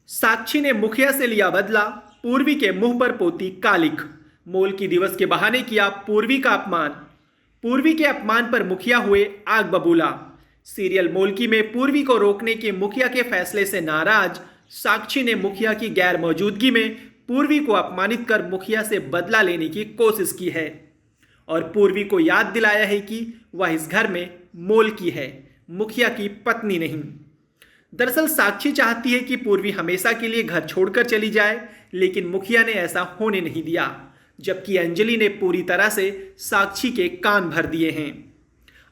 साक्षी ने मुखिया से लिया बदला, पूर्वी के मुंह पर पोती कालिक। मोलकी दिवस के बहाने किया पूर्वी का अपमान। पूर्वी के अपमान पर मुखिया हुए आग बबूला। सीरियल मोलकी में पूर्वी को रोकने के मुखिया के फैसले से नाराज साक्षी ने मुखिया की गैर मौजूदगी में पूर्वी को अपमानित कर मुखिया से बदला लेने की कोशिश की है और पूर्वी को याद दिलाया है कि वह इस घर में मोलकी है, मुखिया की पत्नी नहीं। दरअसल साक्षी चाहती है कि पूर्वी हमेशा के लिए घर छोड़कर चली जाए, लेकिन मुखिया ने ऐसा होने नहीं दिया, जबकि अंजलि ने पूरी तरह से साक्षी के कान भर दिए हैं।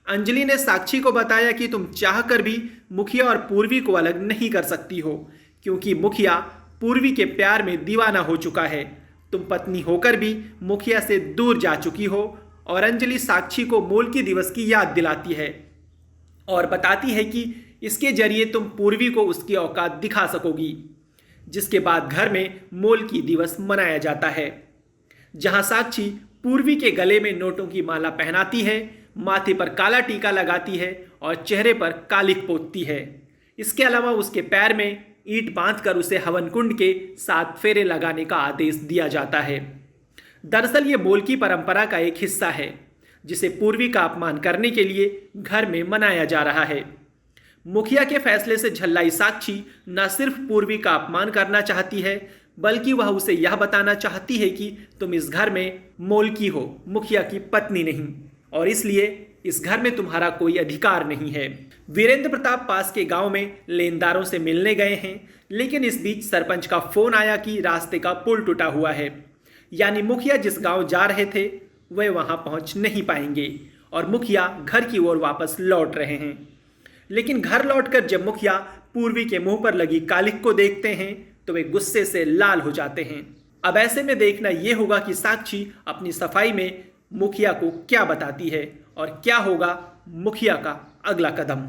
अंजलि ने साक्षी को बताया कि तुम चाहकर भी मुखिया और पूर्वी को अलग नहीं कर सकती हो, क्योंकि मुखिया पूर्वी के प्यार में दीवाना हो चुका है। तुम पत्नी होकर भी मुखिया से दूर जा चुकी हो। और अंजलि साक्षी को मोलकी दिवस की याद दिलाती है और बताती है कि इसके जरिए तुम पूर्वी को उसकी औकात दिखा सकोगी, जिसके बाद घर में मोलकी दिवस मनाया जाता है, जहां साक्षी पूर्वी के गले में नोटों की माला पहनाती है, माथे पर काला टीका लगाती है और चेहरे पर कालिक पोतती है। इसके अलावा उसके पैर में ईंट बांधकर उसे हवन कुंड के 7 फेरे लगाने का आदेश दिया जाता है। दरअसल ये मोलकी परंपरा का एक हिस्सा है, जिसे पूर्वी का अपमान करने के लिए घर में मनाया जा रहा है। मुखिया के फैसले से झल्लाई साक्षी न सिर्फ पूर्वी का अपमान करना चाहती है, बल्कि वह उसे यह बताना चाहती है कि तुम इस घर में मोलकी हो, मुखिया की पत्नी नहीं, और इसलिए इस घर में तुम्हारा कोई अधिकार नहीं है। वीरेंद्र प्रताप पास के गांव में लेनदारों से मिलने गए हैं, लेकिन इस बीच सरपंच का फोन आया कि रास्ते का पुल टूटा हुआ है, यानी मुखिया जिस गांव जा रहे थे वे वहां पहुंच नहीं पाएंगे और मुखिया घर की ओर वापस लौट रहे हैं। लेकिन घर लौटकर जब मुखिया पूर्वी के मुंह पर लगी कालिक को देखते हैं तो वे गुस्से से लाल हो जाते हैं। अब ऐसे में देखना यह होगा कि साक्षी अपनी सफाई में मुखिया को क्या बताती है और क्या होगा मुखिया का अगला कदम।